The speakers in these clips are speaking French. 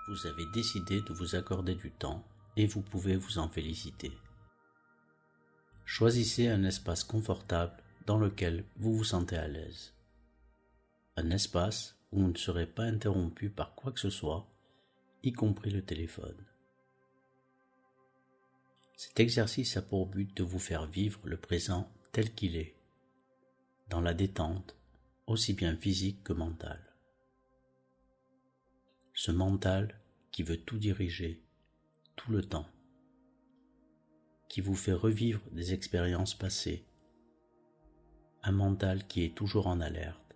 Vous avez décidé de vous accorder du temps et vous pouvez vous en féliciter. Choisissez un espace confortable dans lequel vous vous sentez à l'aise. Un espace où vous ne serez pas interrompu par quoi que ce soit, y compris le téléphone. Cet exercice a pour but de vous faire vivre le présent tel qu'il est, dans la détente, aussi bien physique que mentale. Ce mental qui veut tout diriger, tout le temps, qui vous fait revivre des expériences passées, un mental qui est toujours en alerte,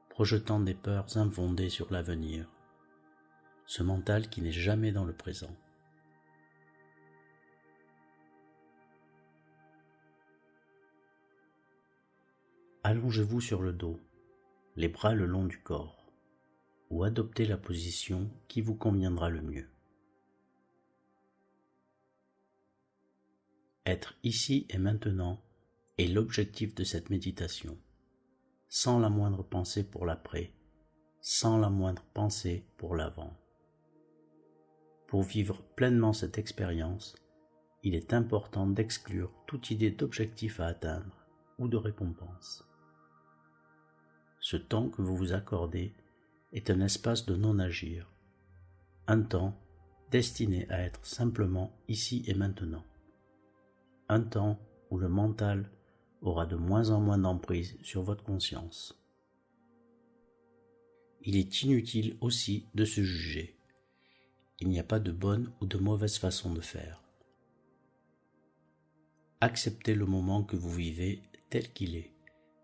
projetant des peurs infondées sur l'avenir, ce mental qui n'est jamais dans le présent. Allongez-vous sur le dos, les bras le long du corps, ou adoptez la position qui vous conviendra le mieux. Être ici et maintenant est l'objectif de cette méditation, sans la moindre pensée pour l'après, sans la moindre pensée pour l'avant. Pour vivre pleinement cette expérience, il est important d'exclure toute idée d'objectif à atteindre ou de récompense. Ce temps que vous vous accordez est un espace de non-agir, un temps destiné à être simplement ici et maintenant, un temps où le mental aura de moins en moins d'emprise sur votre conscience. Il est inutile aussi de se juger. Il n'y a pas de bonne ou de mauvaise façon de faire. Acceptez le moment que vous vivez tel qu'il est,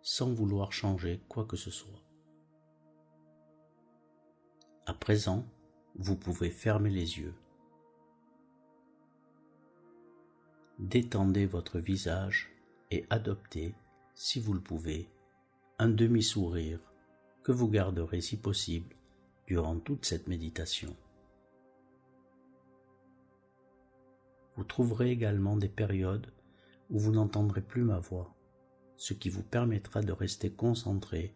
sans vouloir changer quoi que ce soit. À présent, vous pouvez fermer les yeux. Détendez votre visage et adoptez, si vous le pouvez, un demi-sourire que vous garderez si possible durant toute cette méditation. Vous trouverez également des périodes où vous n'entendrez plus ma voix, ce qui vous permettra de rester concentré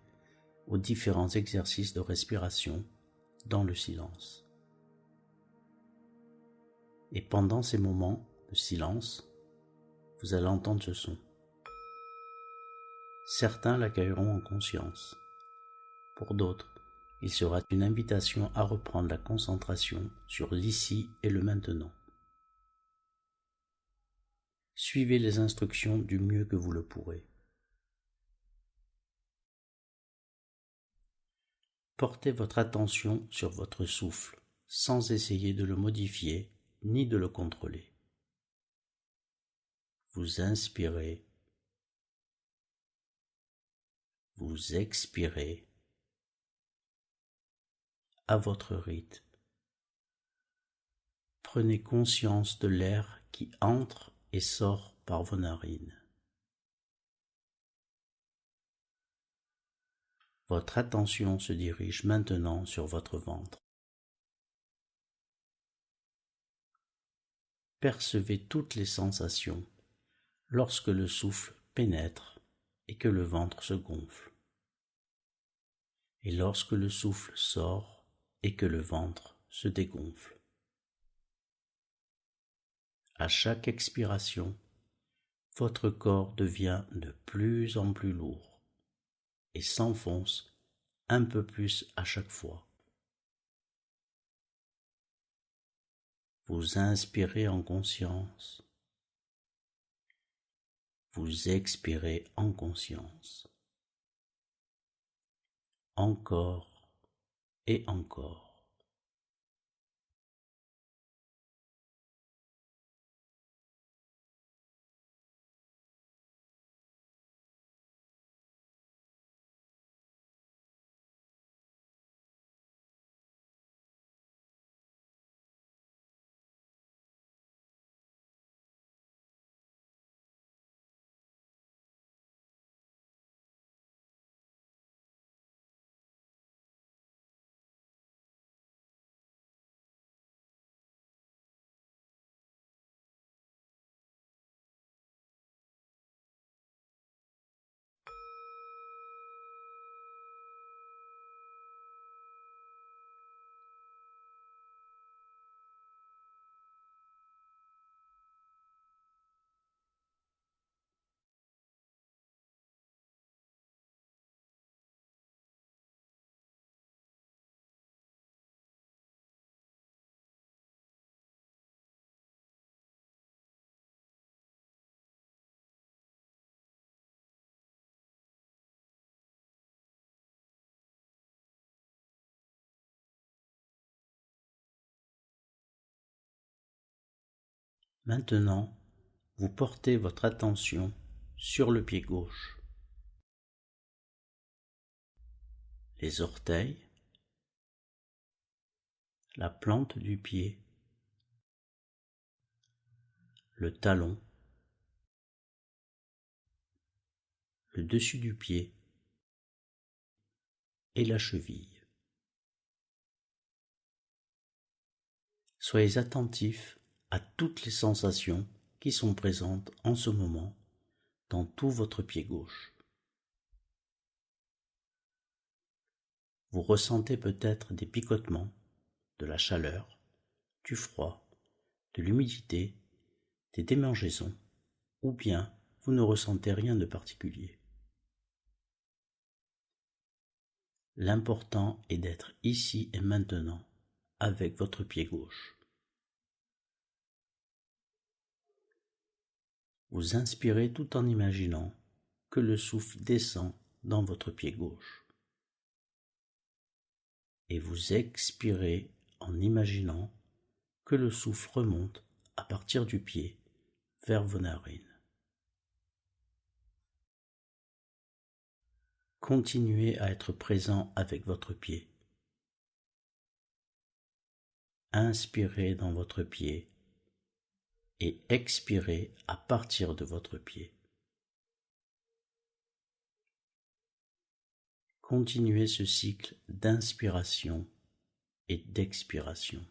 aux différents exercices de respiration dans le silence. Et pendant ces moments de silence, vous allez entendre ce son. Certains l'accueilleront en conscience. Pour d'autres, il sera une invitation à reprendre la concentration sur l'ici et le maintenant. Suivez les instructions du mieux que vous le pourrez. Portez votre attention sur votre souffle, sans essayer de le modifier ni de le contrôler. Vous inspirez, vous expirez à votre rythme. Prenez conscience de l'air qui entre et sort par vos narines. Votre attention se dirige maintenant sur votre ventre. Percevez toutes les sensations lorsque le souffle pénètre et que le ventre se gonfle, et lorsque le souffle sort et que le ventre se dégonfle. À chaque expiration, votre corps devient de plus en plus lourd et s'enfonce un peu plus à chaque fois. Vous inspirez en conscience, vous expirez en conscience. Encore et encore. Maintenant, vous portez votre attention sur le pied gauche. Les orteils, la plante du pied, le talon, le dessus du pied et la cheville. Soyez attentifs à toutes les sensations qui sont présentes en ce moment dans tout votre pied gauche. Vous ressentez peut-être des picotements, de la chaleur, du froid, de l'humidité, des démangeaisons, ou bien vous ne ressentez rien de particulier. L'important est d'être ici et maintenant avec votre pied gauche. Vous inspirez tout en imaginant que le souffle descend dans votre pied gauche. Et vous expirez en imaginant que le souffle remonte à partir du pied vers vos narines. Continuez à être présent avec votre pied. Inspirez dans votre pied et expirez à partir de votre pied. Continuez ce cycle d'inspiration et d'expiration.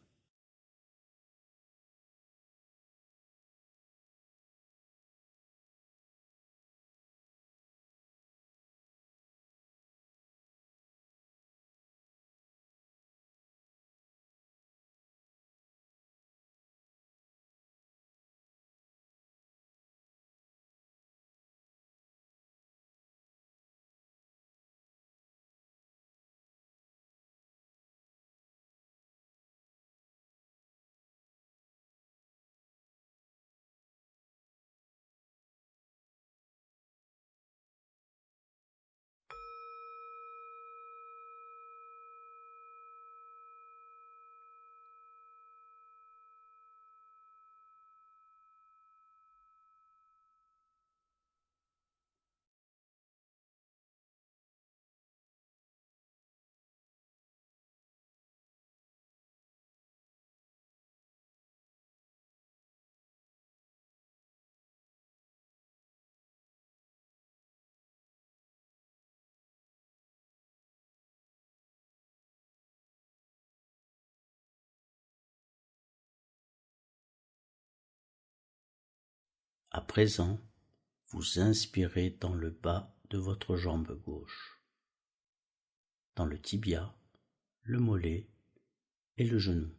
À présent, vous inspirez dans le bas de votre jambe gauche, dans le tibia, le mollet et le genou.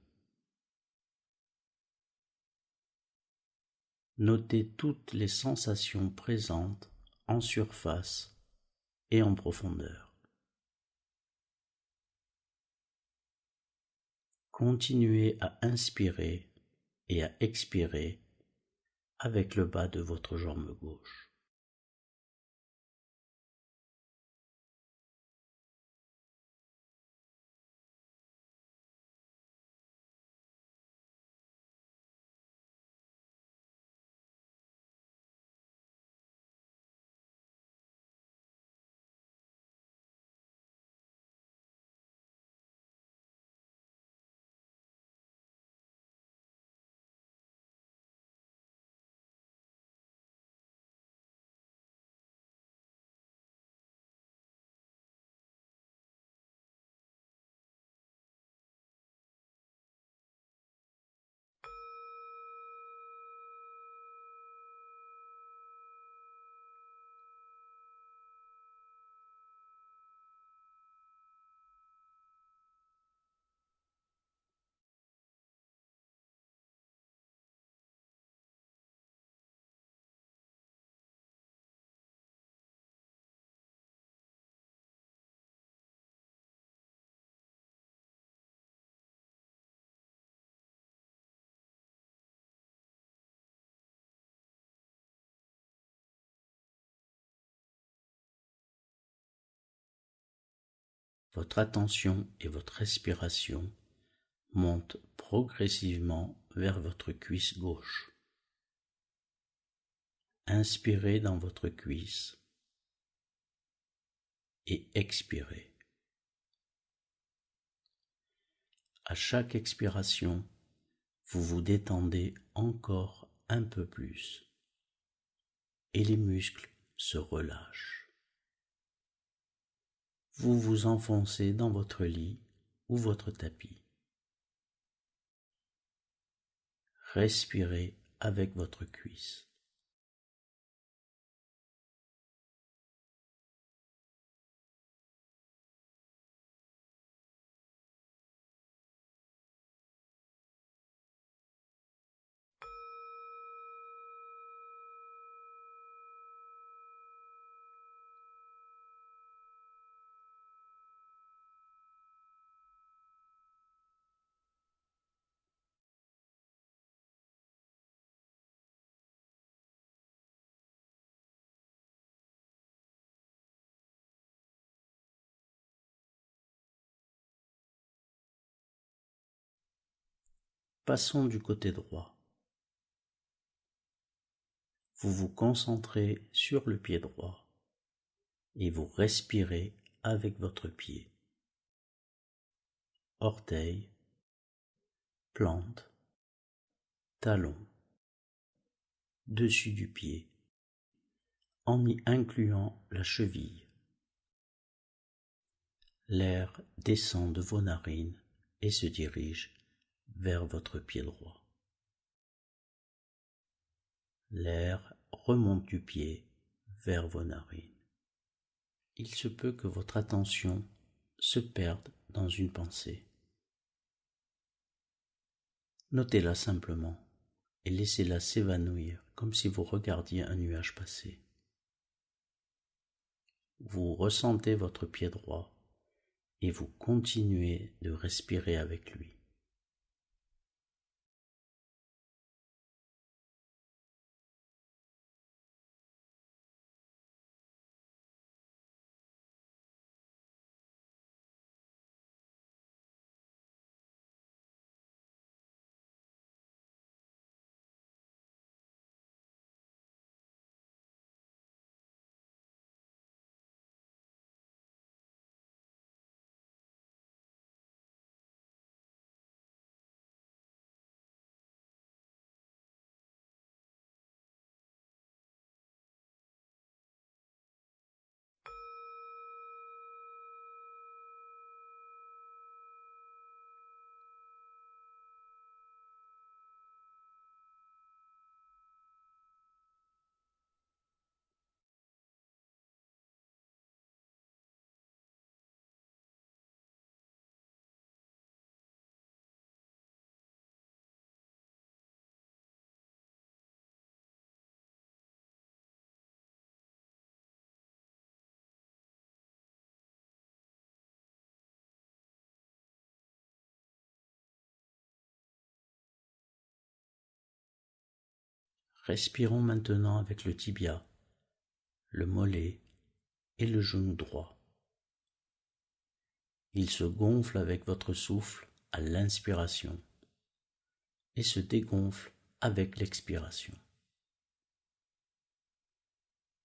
Notez toutes les sensations présentes en surface et en profondeur. Continuez à inspirer et à expirer avec le bas de votre jambe gauche. Votre attention et votre respiration montent progressivement vers votre cuisse gauche. Inspirez dans votre cuisse et expirez. À chaque expiration, vous vous détendez encore un peu plus et les muscles se relâchent. Vous vous enfoncez dans votre lit ou votre tapis. Respirez avec votre cuisse. Passons du côté droit. Vous vous concentrez sur le pied droit et vous respirez avec votre pied. Orteil, plante, talon, dessus du pied, en y incluant la cheville. L'air descend de vos narines et se dirige vers votre pied droit. L'air remonte du pied vers vos narines. Il se peut que votre attention se perde dans une pensée. Notez-la simplement et laissez-la s'évanouir comme si vous regardiez un nuage passer. Vous ressentez votre pied droit et vous continuez de respirer avec lui. Respirons maintenant avec le tibia, le mollet et le genou droit. Il se gonfle avec votre souffle à l'inspiration et se dégonfle avec l'expiration.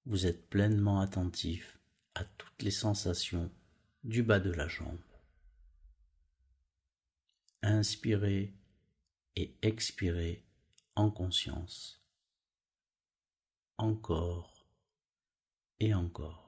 Vous êtes pleinement attentif à toutes les sensations du bas de la jambe. Inspirez et expirez en conscience. Encore et encore.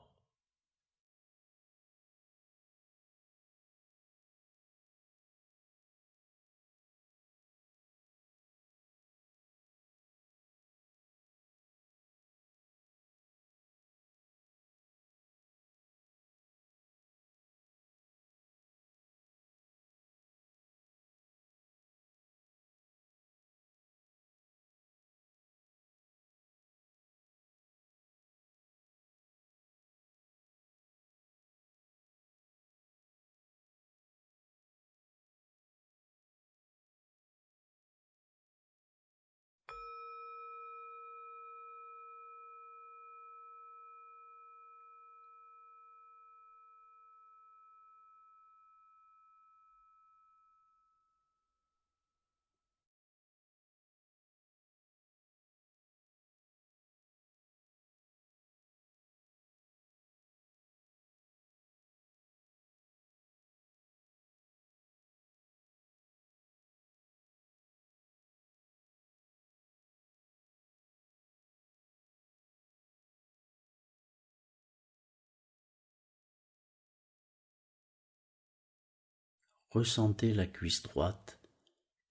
Ressentez la cuisse droite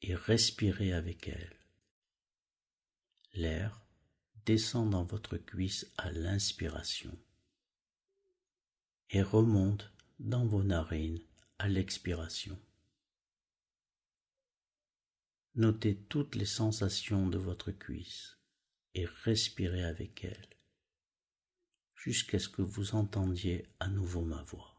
et respirez avec elle. L'air descend dans votre cuisse à l'inspiration et remonte dans vos narines à l'expiration. Notez toutes les sensations de votre cuisse et respirez avec elle jusqu'à ce que vous entendiez à nouveau ma voix.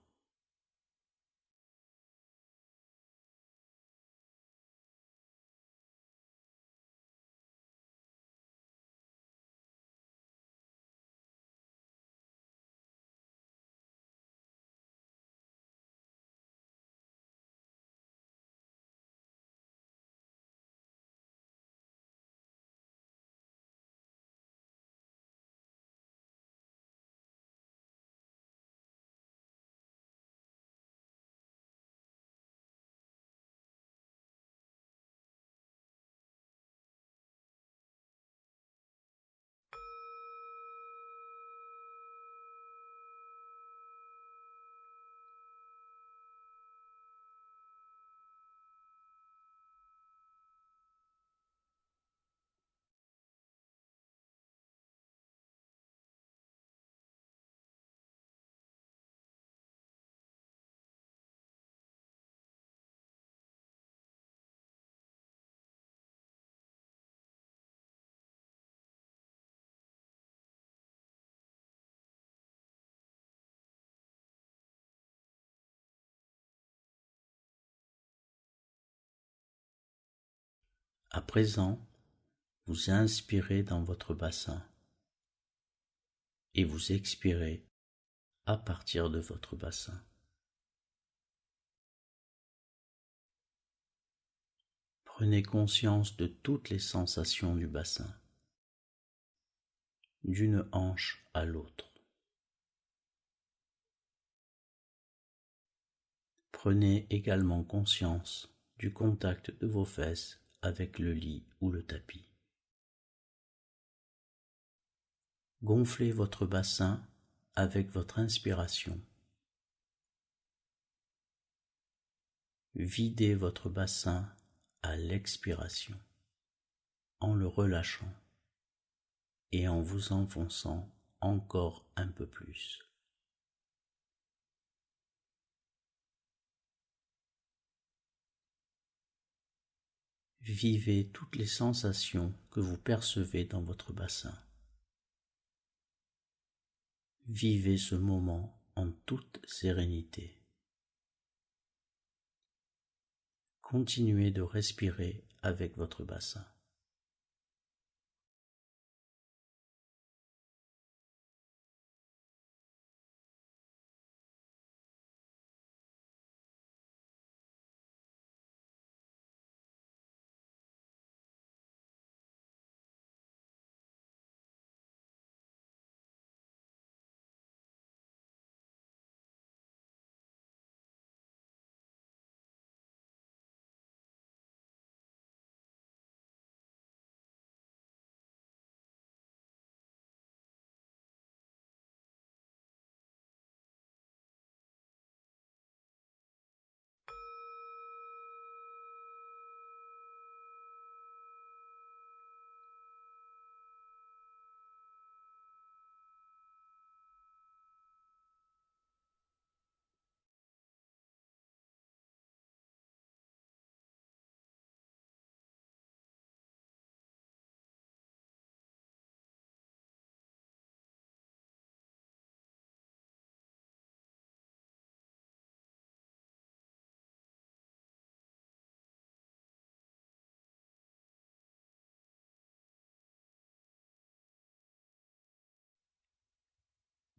À présent, vous inspirez dans votre bassin et vous expirez à partir de votre bassin. Prenez conscience de toutes les sensations du bassin, d'une hanche à l'autre. Prenez également conscience du contact de vos fesses avec le lit ou le tapis. Gonflez votre bassin avec votre inspiration. Videz votre bassin à l'expiration en le relâchant et en vous enfonçant encore un peu plus. Vivez toutes les sensations que vous percevez dans votre bassin. Vivez ce moment en toute sérénité. Continuez de respirer avec votre bassin.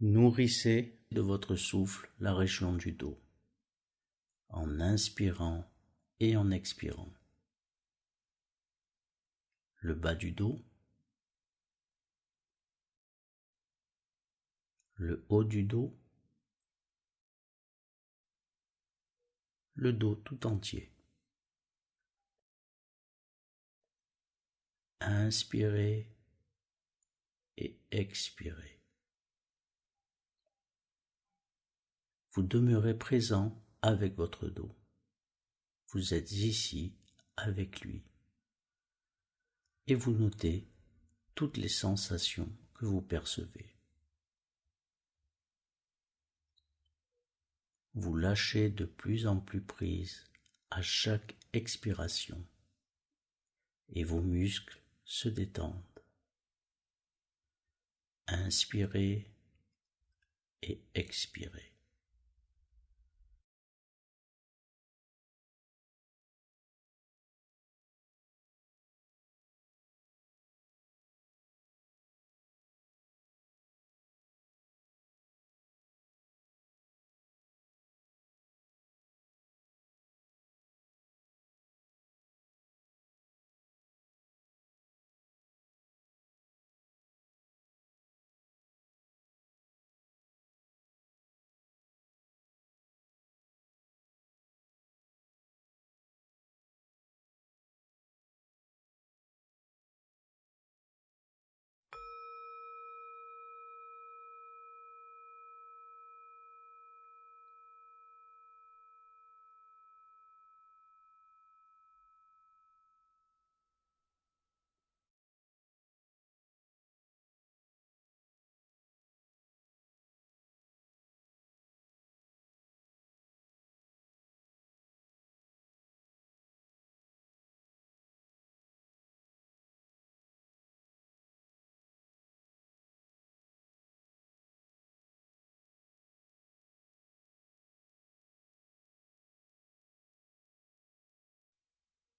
Nourrissez de votre souffle la région du dos, en inspirant et en expirant. Le bas du dos, le haut du dos, le dos tout entier. Inspirez et expirez. Vous demeurez présent avec votre dos. vous êtes ici avec lui et vous notez toutes les sensations que vous percevez. Vous lâchez de plus en plus prise à chaque expiration et vos muscles se détendent. Inspirez et expirez.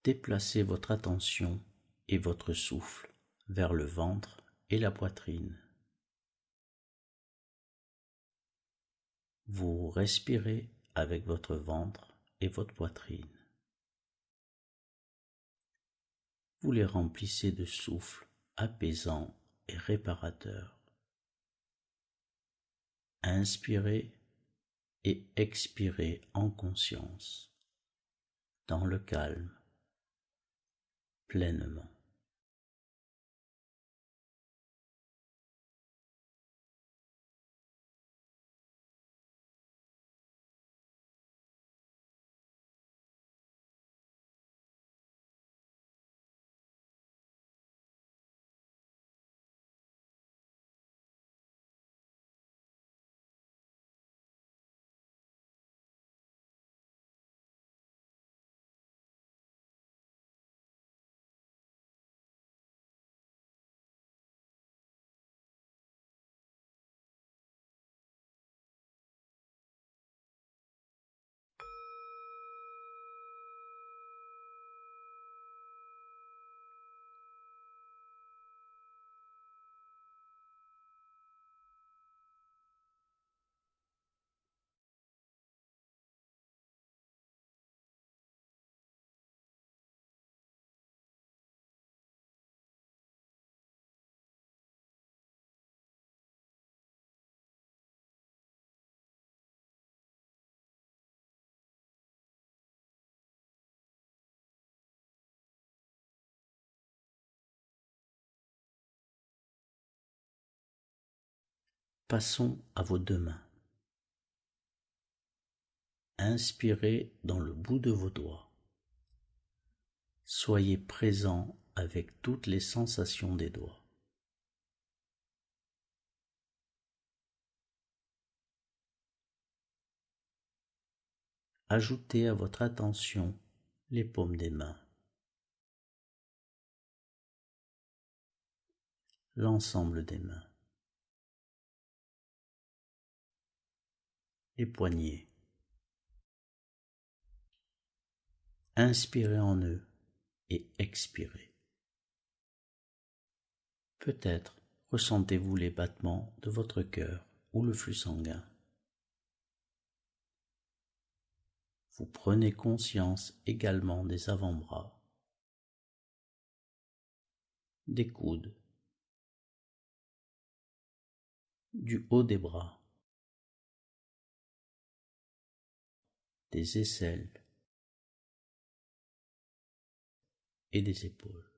Déplacez votre attention et votre souffle vers le ventre et la poitrine. Vous respirez avec votre ventre et votre poitrine. Vous les remplissez de souffle apaisant et réparateur. Inspirez et expirez en conscience, dans le calme, pleinement. Passons à vos deux mains. Inspirez dans le bout de vos doigts. Soyez présent avec toutes les sensations des doigts. Ajoutez à votre attention les paumes des mains, l'ensemble des mains, les poignets. Inspirez en eux et expirez. Peut-être ressentez-vous les battements de votre cœur ou le flux sanguin. Vous prenez conscience également des avant-bras, des coudes, du haut des bras, des aisselles et des épaules.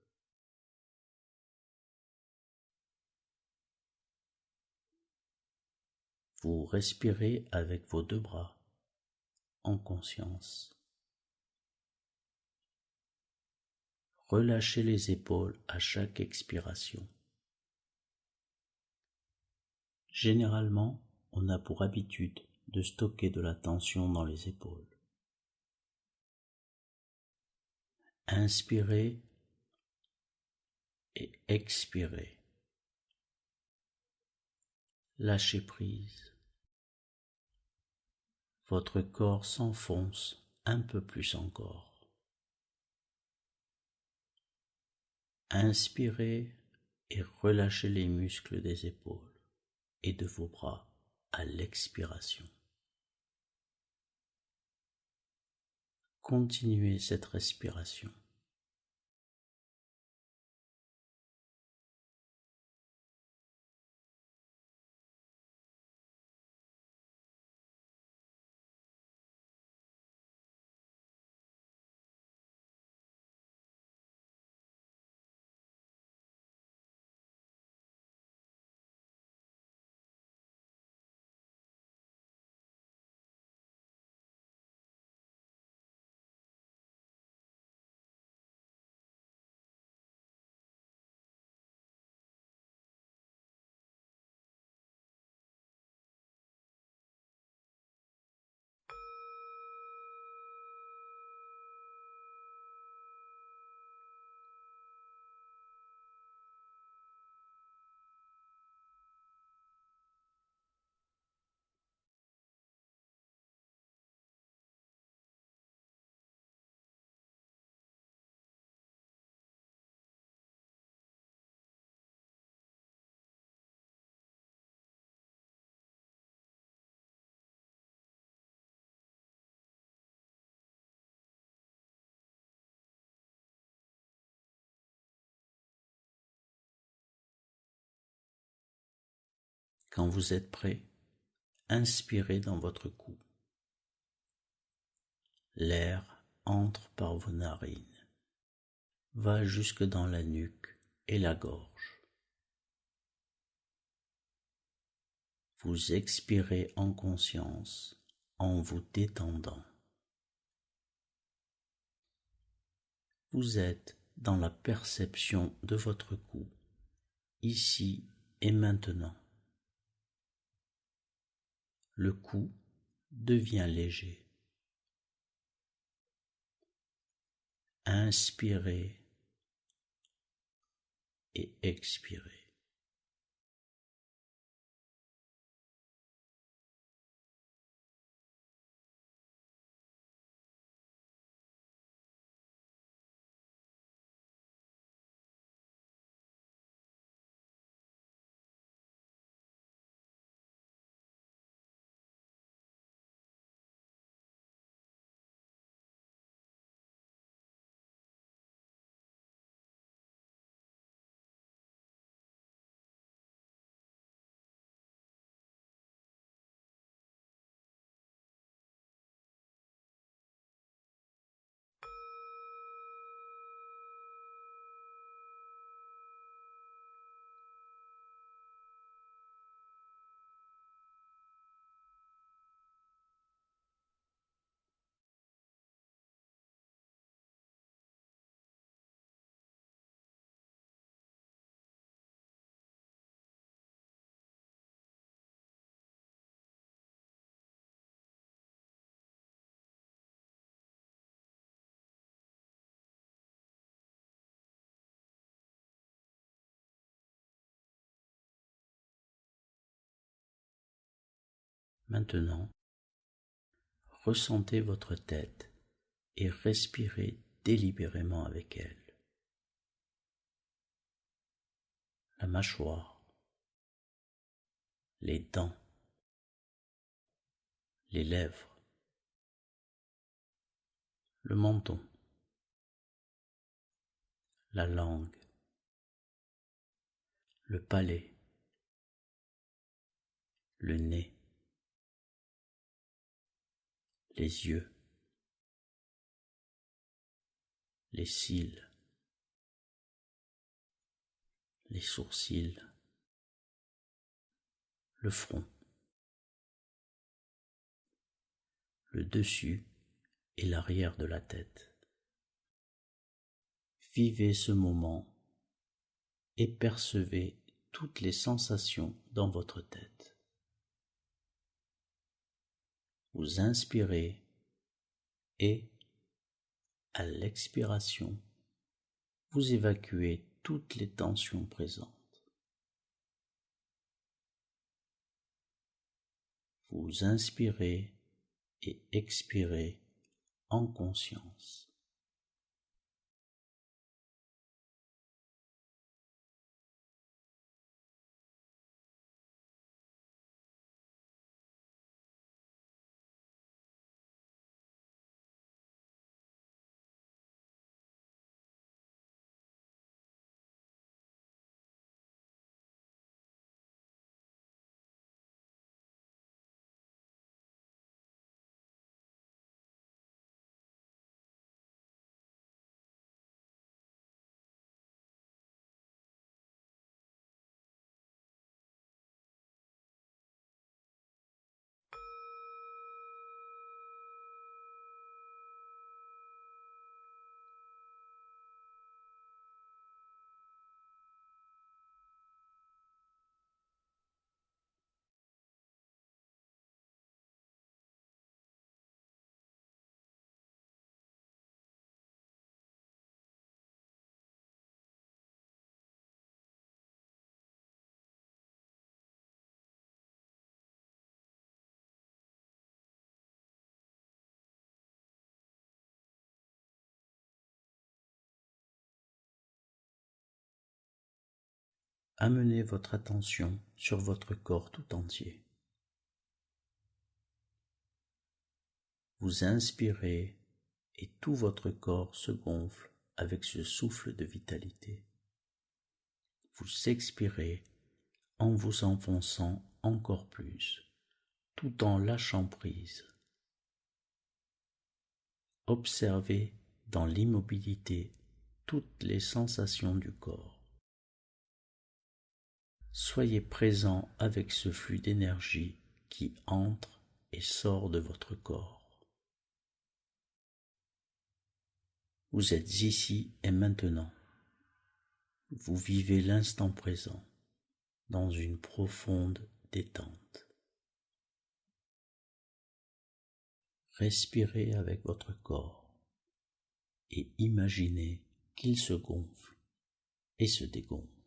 Vous respirez avec vos deux bras, en conscience. Relâchez les épaules à chaque expiration. Généralement, on a pour habitude de stocker de la tension dans les épaules. Inspirez et expirez. Lâchez prise. Votre corps s'enfonce un peu plus encore. Inspirez et relâchez les muscles des épaules et de vos bras à l'expiration. Continuez cette respiration. Quand vous êtes prêt, inspirez dans votre cou. L'air entre par vos narines, va jusque dans la nuque et la gorge. Vous expirez en conscience en vous détendant. Vous êtes dans la perception de votre cou, ici et maintenant. Le cou devient léger. Inspirez et expirez. Maintenant, ressentez votre tête et respirez délibérément avec elle. La mâchoire, les dents, les lèvres, le menton, la langue, le palais, le nez, les yeux, les cils, les sourcils, le front, le dessus et l'arrière de la tête. Vivez ce moment et percevez toutes les sensations dans votre tête. Vous inspirez et, à l'expiration, vous évacuez toutes les tensions présentes. Vous inspirez et expirez en conscience. Amenez votre attention sur votre corps tout entier. Vous inspirez et tout votre corps se gonfle avec ce souffle de vitalité. Vous expirez en vous enfonçant encore plus, tout en lâchant prise. Observez dans l'immobilité toutes les sensations du corps. Soyez présent avec ce flux d'énergie qui entre et sort de votre corps. Vous êtes ici et maintenant. Vous vivez l'instant présent dans une profonde détente. Respirez avec votre corps et imaginez qu'il se gonfle et se dégonfle.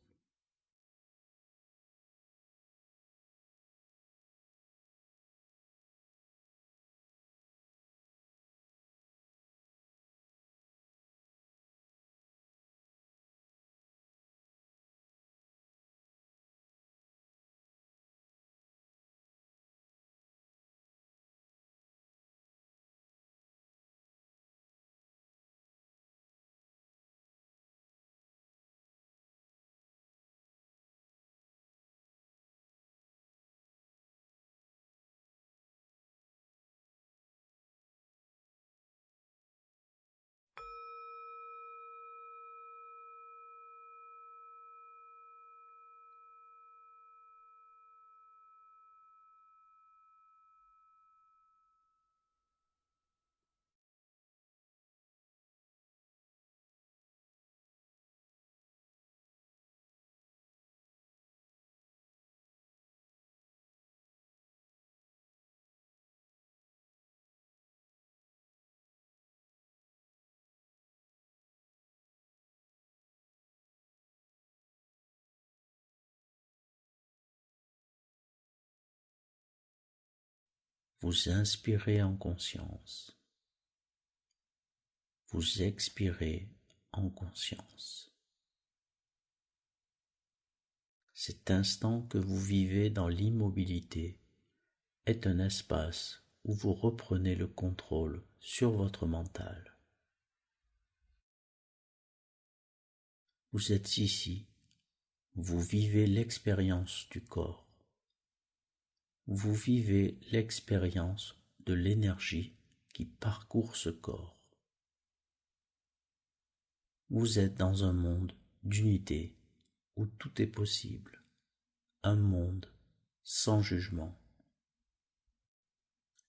Vous inspirez en conscience. Vous expirez en conscience. Cet instant que vous vivez dans l'immobilité est un espace où vous reprenez le contrôle sur votre mental. Vous êtes ici, vous vivez l'expérience du corps. Vous vivez l'expérience de l'énergie qui parcourt ce corps. Vous êtes dans un monde d'unité où tout est possible, un monde sans jugement,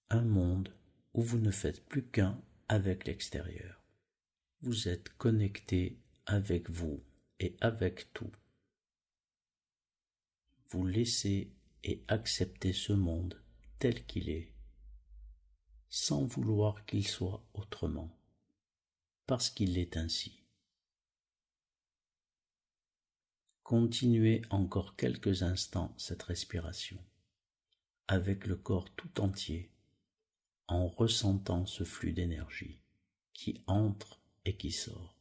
un monde où vous ne faites plus qu'un avec l'extérieur. Vous êtes connecté avec vous et avec tout. Vous laissez et acceptez ce monde tel qu'il est, sans vouloir qu'il soit autrement, parce qu'il est ainsi. Continuez encore quelques instants cette respiration, avec le corps tout entier, en ressentant ce flux d'énergie qui entre et qui sort.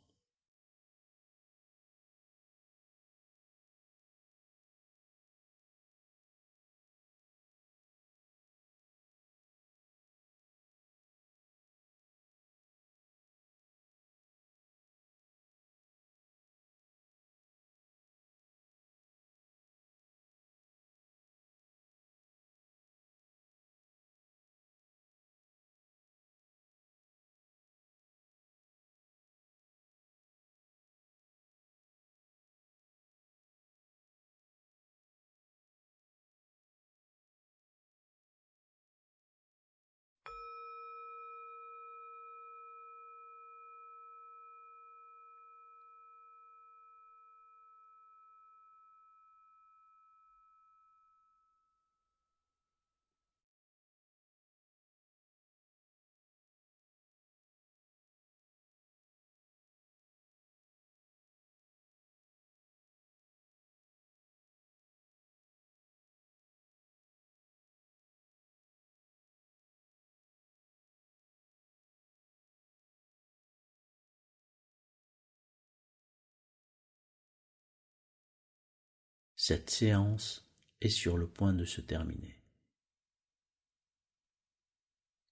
Cette séance est sur le point de se terminer.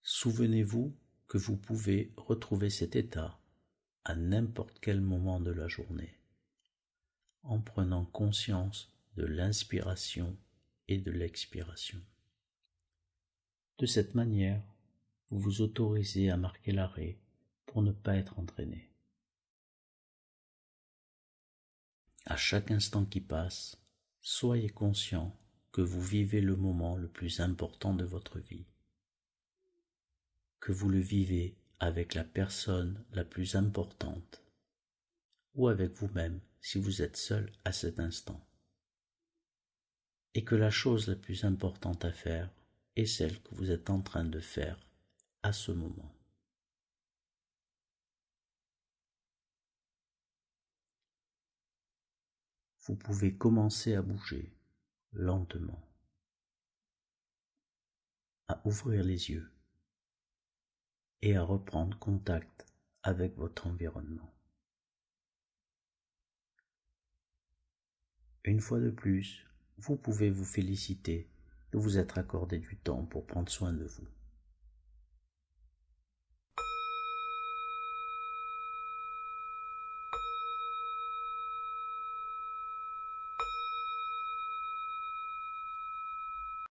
Souvenez-vous que vous pouvez retrouver cet état à n'importe quel moment de la journée, en prenant conscience de l'inspiration et de l'expiration. De cette manière, vous vous autorisez à marquer l'arrêt pour ne pas être entraîné. À chaque instant qui passe, soyez conscient que vous vivez le moment le plus important de votre vie, que vous le vivez avec la personne la plus importante, ou avec vous-même si vous êtes seul à cet instant, et que la chose la plus importante à faire est celle que vous êtes en train de faire à ce moment. Vous pouvez commencer à bouger lentement, à ouvrir les yeux et à reprendre contact avec votre environnement. Une fois de plus, vous pouvez vous féliciter de vous être accordé du temps pour prendre soin de vous.